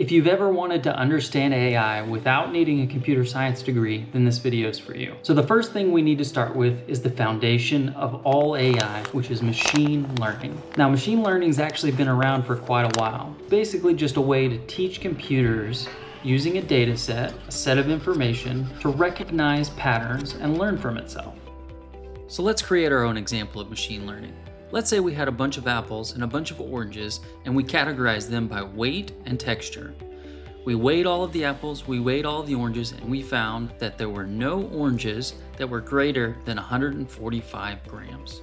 If you've ever wanted to understand AI without needing a computer science degree, then this video is for you. So the first thing we need to start with is the foundation of all AI, which is machine learning. Now, machine learning's actually been around for quite a while. Basically just a way to teach computers using a data set, a set of information, to recognize patterns and learn from itself. So let's create our own example of machine learning. Let's say we had a bunch of apples and a bunch of oranges, and we categorized them by weight and texture. We weighed all of the apples, we weighed all of the oranges, and we found that there were no oranges that were greater than 145 grams.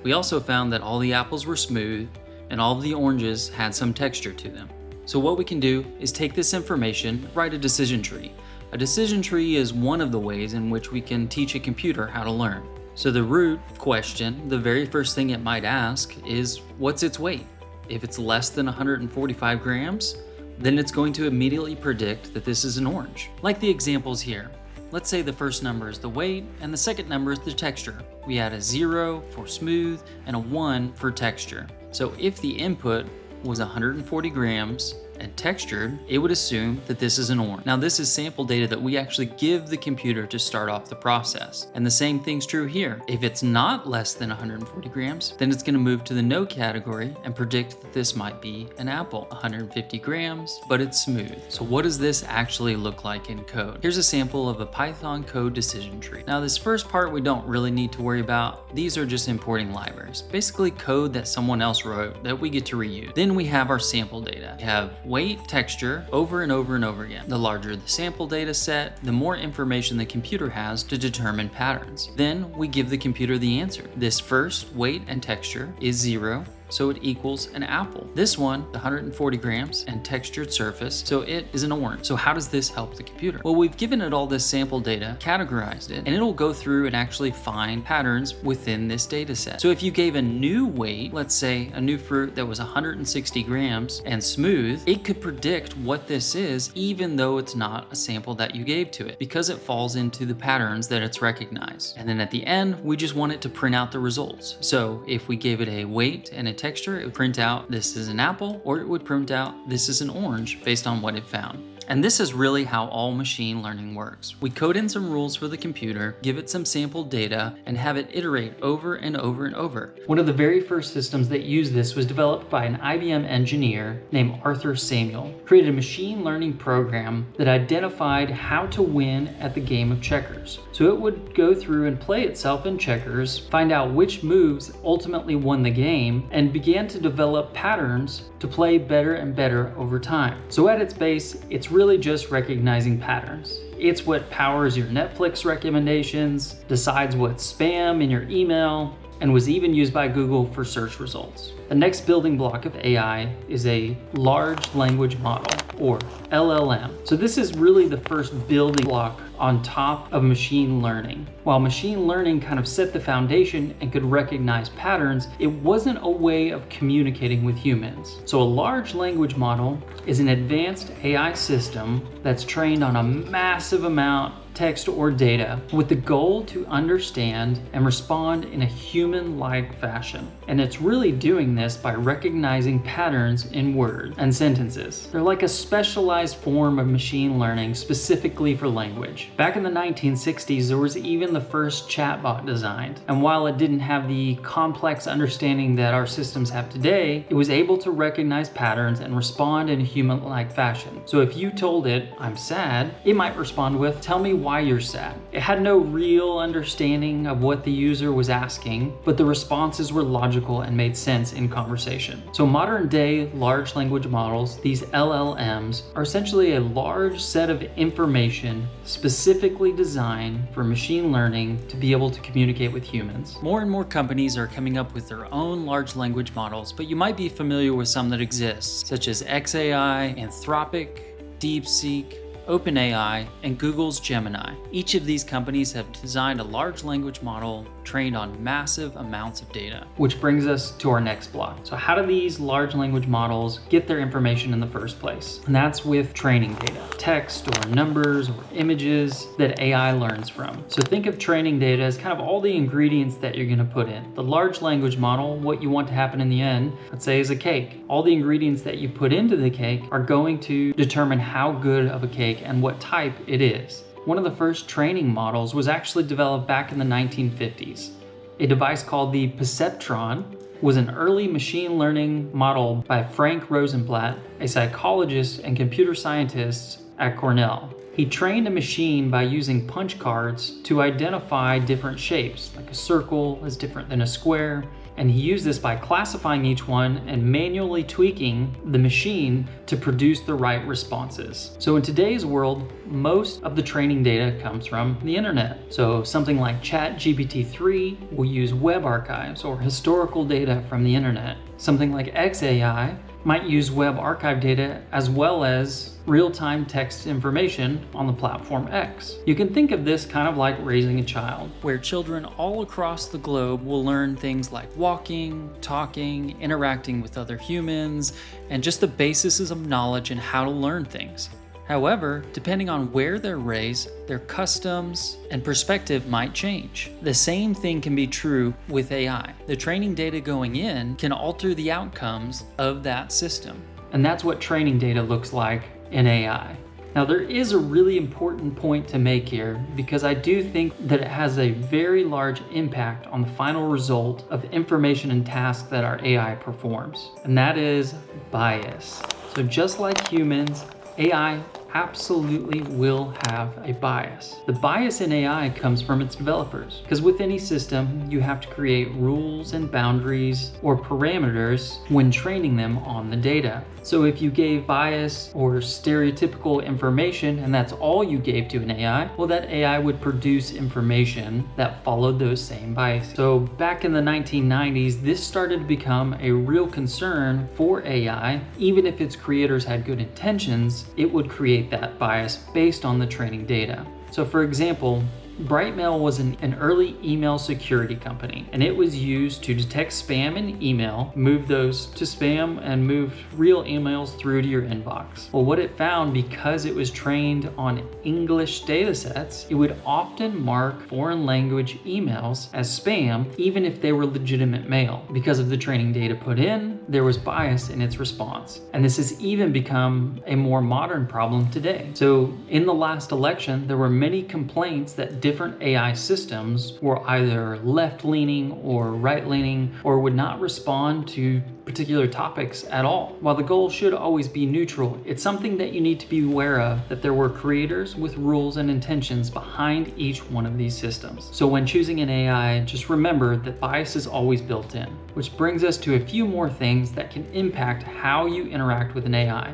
We also found that all the apples were smooth and all of the oranges had some texture to them. So what we can do is take this information, write a decision tree. A decision tree is one of the ways in which we can teach a computer how to learn. So the root question, the very first thing it might ask is, what's its weight? If it's less than 145 grams, then it's going to immediately predict that this is an orange. Like the examples here. Let's say the first number is the weight and the second number is the texture. We had a 0 for smooth and a 1 for texture. So if the input was 140 grams and textured, it would assume that this is an orange. Now this is sample data that we actually give the computer to start off the process. And the same thing's true here. If it's not less than 140 grams, then it's gonna move to the no category and predict that this might be an apple. 150 grams, but it's smooth. So what does this actually look like in code? Here's a sample of a Python code decision tree. Now this first part we don't really need to worry about. These are just importing libraries. Basically code that someone else wrote that we get to reuse. Then we have our sample data. We have weight, texture, over and over and over again. The larger the sample data set, the more information the computer has to determine patterns. Then we give the computer the answer. This first weight and texture is 0, so it equals an apple. This one, 140 grams and textured surface, so it is an orange. So how does this help the computer? Well, we've given it all this sample data, categorized it, and it'll go through and actually find patterns within this data set. So if you gave a new weight, let's say a new fruit that was 160 grams and smooth, it could predict what this is even though it's not a sample that you gave to it, because it falls into the patterns that it's recognized. And then at the end, we just want it to print out the results. So if we gave it a weight and a texture, it would print out this is an apple, or it would print out this is an orange based on what it found. And this is really how all machine learning works. We code in some rules for the computer, give it some sample data, and have it iterate over and over and over. One of the very first systems that used this was developed by an IBM engineer named Arthur Samuel. Created a machine learning program that identified how to win at the game of checkers. So it would go through and play itself in checkers, find out which moves ultimately won the game, and began to develop patterns to play better and better over time. So at its base, it's really just recognizing patterns. It's what powers your Netflix recommendations, decides what's spam in your email, and was even used by Google for search results. The next building block of AI is a large language model, or LLM. So this is really the first building block on top of machine learning. While machine learning kind of set the foundation and could recognize patterns, it wasn't a way of communicating with humans. So a large language model is an advanced AI system that's trained on a massive amount of text or data with the goal to understand and respond in a human-like fashion. And it's really doing this by recognizing patterns in words and sentences. They're like a specialized form of machine learning specifically for language. Back in the 1960s, there was even the first chatbot designed. And while it didn't have the complex understanding that our systems have today, it was able to recognize patterns and respond in a human-like fashion. So if you told it, "I'm sad," it might respond with, "Tell me why you're sad." It had no real understanding of what the user was asking, but the responses were logical and made sense in conversation. So modern day large language models, these LLMs, are essentially a large set of information specifically designed for machine learning to be able to communicate with humans. More and more companies are coming up with their own large language models, but you might be familiar with some that exist, such as XAI, Anthropic, DeepSeek, OpenAI, and Google's Gemini. Each of these companies have designed a large language model trained on massive amounts of data. Which brings us to our next block. So how do these large language models get their information in the first place? And that's with training data, text or numbers or images that AI learns from. So think of training data as kind of all the ingredients that you're going to put in. The large language model, what you want to happen in the end, let's say, is a cake. All the ingredients that you put into the cake are going to determine how good of a cake and what type it is. One of the first training models was actually developed back in the 1950s. A device called the perceptron was an early machine learning model by Frank Rosenblatt, a psychologist and computer scientist at Cornell. He trained a machine by using punch cards to identify different shapes, like a circle is different than a square, and he used this by classifying each one and manually tweaking the machine to produce the right responses. So in today's world, most of the training data comes from the internet. So something like ChatGPT-3 will use web archives or historical data from the internet. Something like XAI might use web archive data as well as real-time text information on the platform X. You can think of this kind of like raising a child, where children all across the globe will learn things like walking, talking, interacting with other humans, and just the bases of knowledge and how to learn things. However, depending on where they're raised, their customs and perspective might change. The same thing can be true with AI. The training data going in can alter the outcomes of that system. And that's what training data looks like in AI. Now, there is a really important point to make here, because I do think that it has a very large impact on the final result of information and tasks that our AI performs, and that is bias. So just like humans, AI absolutely will have a bias. The bias in AI comes from its developers, because with any system, you have to create rules and boundaries or parameters when training them on the data. So if you gave bias or stereotypical information and that's all you gave to an AI, well, that AI would produce information that followed those same biases. So back in the 1990s, this started to become a real concern for AI. Even if its creators had good intentions, it would create that bias based on the training data. So for example, Brightmail was an early email security company, and it was used to detect spam in email, move those to spam, and move real emails through to your inbox. Well, what it found, because it was trained on English data sets, it would often mark foreign language emails as spam, even if they were legitimate mail. Because of the training data put in, there was bias in its response. And this has even become a more modern problem today. So in the last election, there were many complaints that different AI systems were either left-leaning or right-leaning, or would not respond to particular topics at all. While the goal should always be neutral, it's something that you need to be aware of, that there were creators with rules and intentions behind each one of these systems. So when choosing an AI, just remember that bias is always built in, which brings us to a few more things that can impact how you interact with an AI.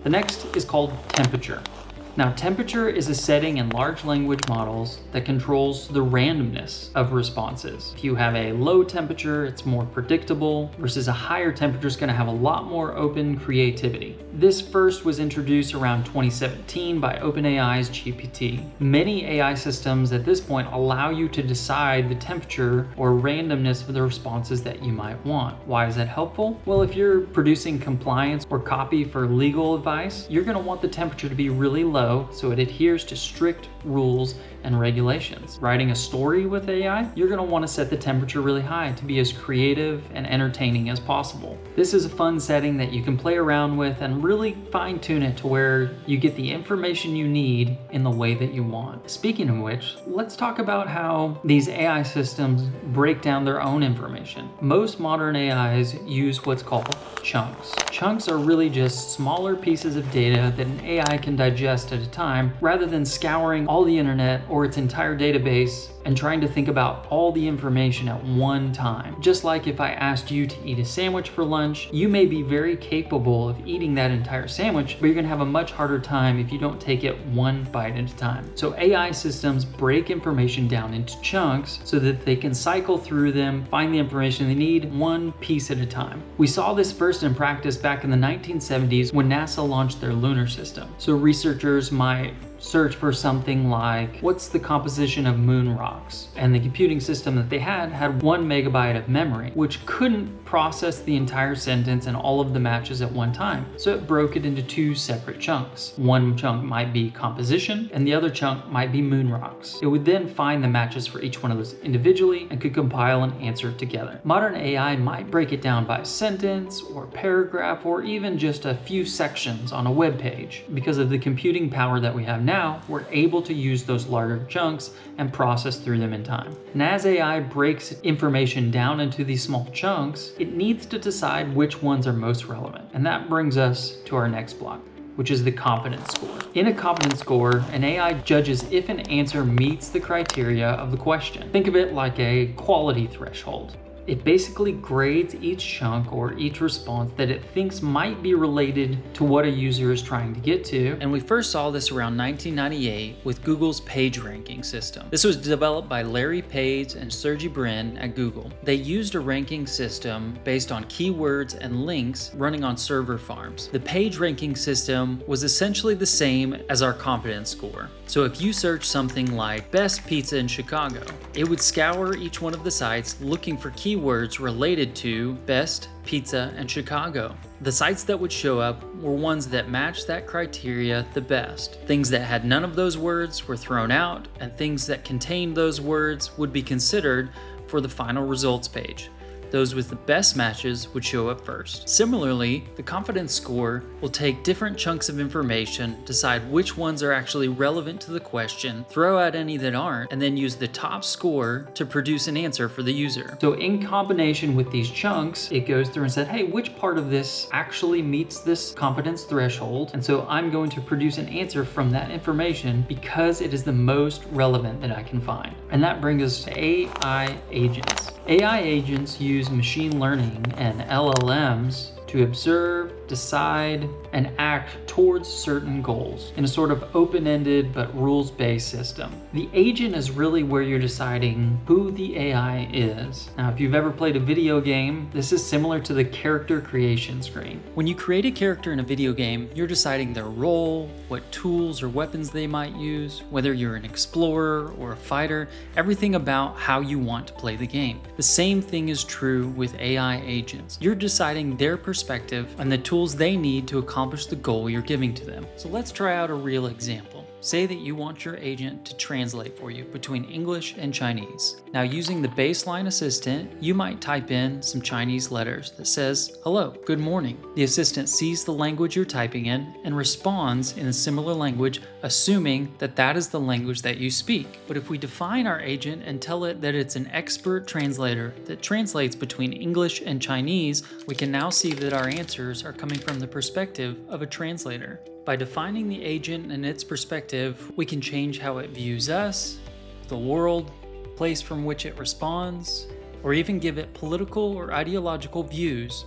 The next is called temperature. Now, temperature is a setting in large language models that controls the randomness of responses. If you have a low temperature, it's more predictable, versus a higher temperature is going to have a lot more open creativity. This first was introduced around 2017 by OpenAI's GPT. Many AI systems at this point allow you to decide the temperature or randomness of the responses that you might want. Why is that helpful? Well, if you're producing compliance or copy for legal advice, you're going to want the temperature to be really low so it adheres to strict rules and regulations. Writing a story with AI, you're going to want to set the temperature really high to be as creative and entertaining as possible. This is a fun setting that you can play around with and really fine-tune it to where you get the information you need in the way that you want. Speaking of which, let's talk about how these AI systems break down their own information. Most modern AIs use what's called chunks. Chunks are really just smaller pieces of data that an AI can digest at a time, rather than scouring all the internet or its entire database and trying to think about all the information at one time. Just like if I asked you to eat a sandwich for lunch, you may be very capable of eating that entire sandwich, but you're gonna have a much harder time if you don't take it one bite at a time. So AI systems break information down into chunks so that they can cycle through them, find the information they need one piece at a time. We saw this first in practice back in the 1970s when NASA launched their lunar system. So researchers might search for something like, what's the composition of moon rocks? And the computing system that they had 1 megabyte of memory, which couldn't process the entire sentence and all of the matches at one time. So it broke it into 2 separate chunks. One chunk might be composition and the other chunk might be moon rocks. It would then find the matches for each one of those individually and could compile an answer together. Modern AI might break it down by sentence or paragraph or even just a few sections on a web page. Because of the computing power that we have now, we're able to use those larger chunks and process through them in time. And as AI breaks information down into these small chunks, it needs to decide which ones are most relevant. And that brings us to our next block, which is the confidence score. In a confidence score, an AI judges if an answer meets the criteria of the question. Think of it like a quality threshold. It basically grades each chunk or each response that it thinks might be related to what a user is trying to get to. And we first saw this around 1998 with Google's page ranking system. This was developed by Larry Page and Sergey Brin at Google. They used a ranking system based on keywords and links running on server farms. The page ranking system was essentially the same as our confidence score. So if you search something like best pizza in Chicago, it would scour each one of the sites looking for keywords related to best pizza in Chicago. The sites that would show up were ones that matched that criteria the best. Things that had none of those words were thrown out, and things that contained those words would be considered for the final results page. Those with the best matches would show up first. Similarly, the confidence score will take different chunks of information, decide which ones are actually relevant to the question, throw out any that aren't, and then use the top score to produce an answer for the user. So in combination with these chunks, it goes through and said, hey, which part of this actually meets this confidence threshold? And so I'm going to produce an answer from that information because it is the most relevant that I can find. And that brings us to AI agents. AI agents use machine learning and LLMs to observe, decide, and act towards certain goals in a sort of open-ended but rules-based system. The agent is really where you're deciding who the AI is. Now, if you've ever played a video game, this is similar to the character creation screen. When you create a character in a video game, you're deciding their role, what tools or weapons they might use, whether you're an explorer or a fighter, everything about how you want to play the game. The same thing is true with AI agents. You're deciding their perspective and the tools they need to accomplish the goal you're giving to them. So let's try out a real example. Say that you want your agent to translate for you between English and Chinese. Now, using the baseline assistant, you might type in some Chinese letters that says, hello, good morning. The assistant sees the language you're typing in and responds in a similar language, assuming that that is the language that you speak. But if we define our agent and tell it that it's an expert translator that translates between English and Chinese, we can now see that our answers are coming from the perspective of a translator. By defining the agent and its perspective, we can change how it views us, the world, place from which it responds, or even give it political or ideological views.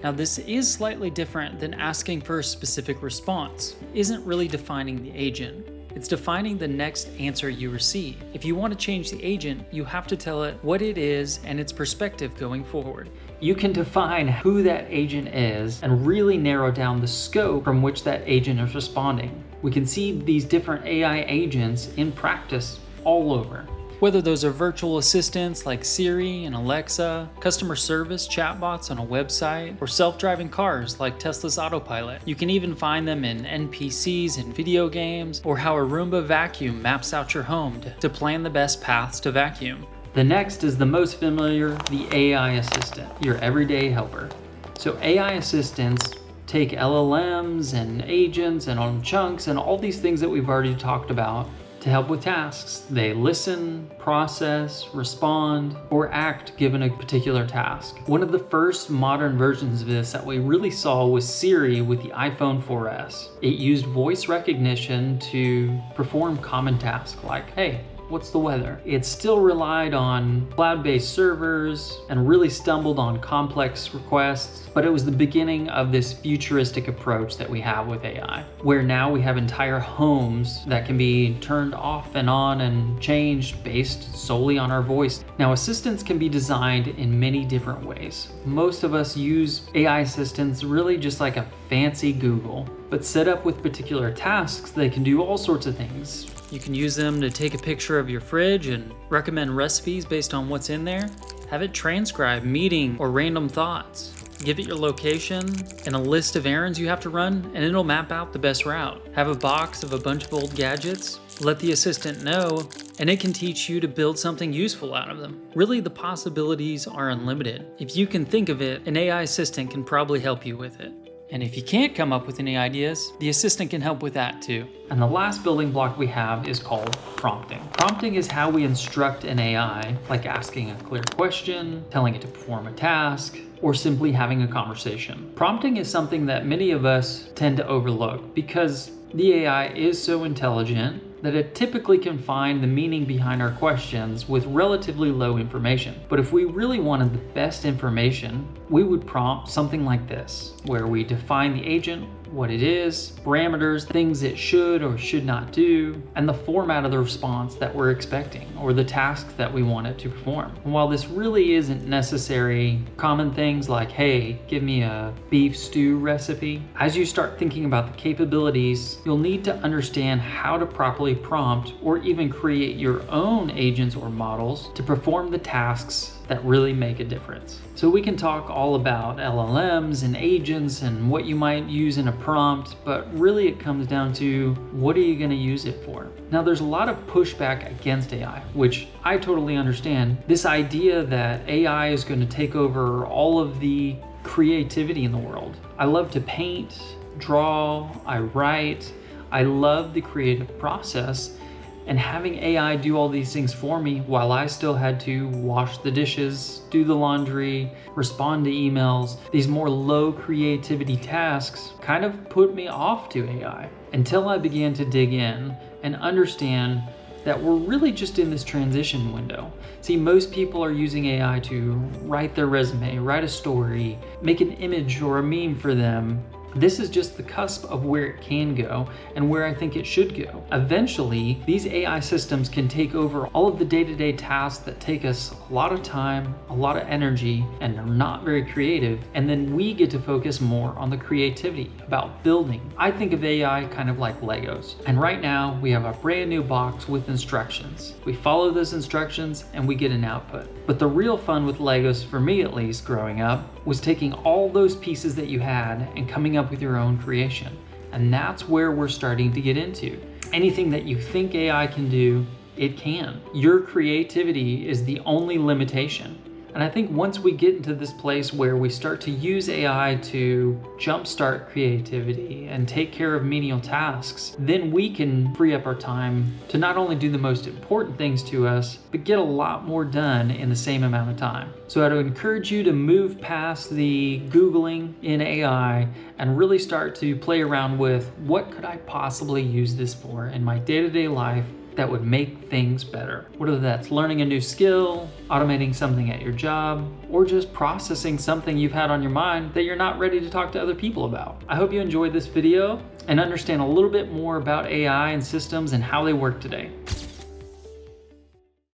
Now, this is slightly different than asking for a specific response. It isn't really defining the agent. It's defining the next answer you receive. If you want to change the agent, you have to tell it what it is and its perspective going forward. You can define who that agent is and really narrow down the scope from which that agent is responding. We can see these different AI agents in practice all over. Whether those are virtual assistants like Siri and Alexa, customer service chatbots on a website, or self-driving cars like Tesla's autopilot. You can even find them in NPCs in video games, or how a Roomba vacuum maps out your home to plan the best paths to vacuum. The next is the most familiar, the AI assistant, your everyday helper. So AI assistants take LLMs and agents and on chunks and all these things that we've already talked about to help with tasks. They listen, process, respond, or act given a particular task. One of the first modern versions of this that we really saw was Siri with the iPhone 4S. It used voice recognition to perform common tasks like, hey, what's the weather? It still relied on cloud-based servers and really stumbled on complex requests, but it was the beginning of this futuristic approach that we have with AI, where now we have entire homes that can be turned off and on and changed based solely on our voice. Now, assistants can be designed in many different ways. Most of us use AI assistants really just like a fancy Google, but set up with particular tasks, they can do all sorts of things. You can use them to take a picture of your fridge and recommend recipes based on what's in there. Have it transcribe meeting or random thoughts. Give it your location and a list of errands you have to run, and it'll map out the best route. Have a box of a bunch of old gadgets, let the assistant know, and it can teach you to build something useful out of them. Really, the possibilities are unlimited. If you can think of it, an AI assistant can probably help you with it. And if you can't come up with any ideas, the assistant can help with that too. And the last building block we have is called prompting. Prompting is how we instruct an AI, like asking a clear question, telling it to perform a task, or simply having a conversation. Prompting is something that many of us tend to overlook because the AI is so intelligent that it typically can find the meaning behind our questions with relatively low information. But if we really wanted the best information, we would prompt something like this, where we define the agent, what it is, parameters, things it should or should not do, and the format of the response that we're expecting or the task that we want it to perform. And while this really isn't necessary, common things like, hey, give me a beef stew recipe, as you start thinking about the capabilities, you'll need to understand how to properly prompt or even create your own agents or models to perform the tasks that really make a difference. So we can talk all about LLMs and agents and what you might use in a prompt, but really it comes down to what are you going to use it for? Now, there's a lot of pushback against AI, which I totally understand. This idea that AI is going to take over all of the creativity in the world. I love to paint, draw, I write. I love the creative process. And having AI do all these things for me while I still had to wash the dishes, do the laundry, respond to emails, these more low creativity tasks kind of put me off to AI until I began to dig in and understand that we're really just in this transition window. See, most people are using AI to write their resume, write a story, make an image or a meme for them. This is just the cusp of where it can go and where I think it should go. Eventually, these AI systems can take over all of the day-to-day tasks that take us a lot of time, a lot of energy, and are not very creative, and then we get to focus more on the creativity about building. I think of AI kind of like Legos, and right now we have a brand new box with instructions. We follow those instructions and we get an output. But the real fun with Legos, for me at least growing up, was taking all those pieces that you had and coming up with your own creation. And that's where we're starting to get into. Anything that you think AI can do, it can. Your creativity is the only limitation. And I think once we get into this place where we start to use AI to jumpstart creativity and take care of menial tasks, then we can free up our time to not only do the most important things to us, but get a lot more done in the same amount of time. So I'd encourage you to move past the Googling in AI and really start to play around with what could I possibly use this for in my day-to-day life that would make things better. Whether that's learning a new skill, automating something at your job, or just processing something you've had on your mind that you're not ready to talk to other people about. I hope you enjoyed this video and understand a little bit more about AI and systems and how they work today.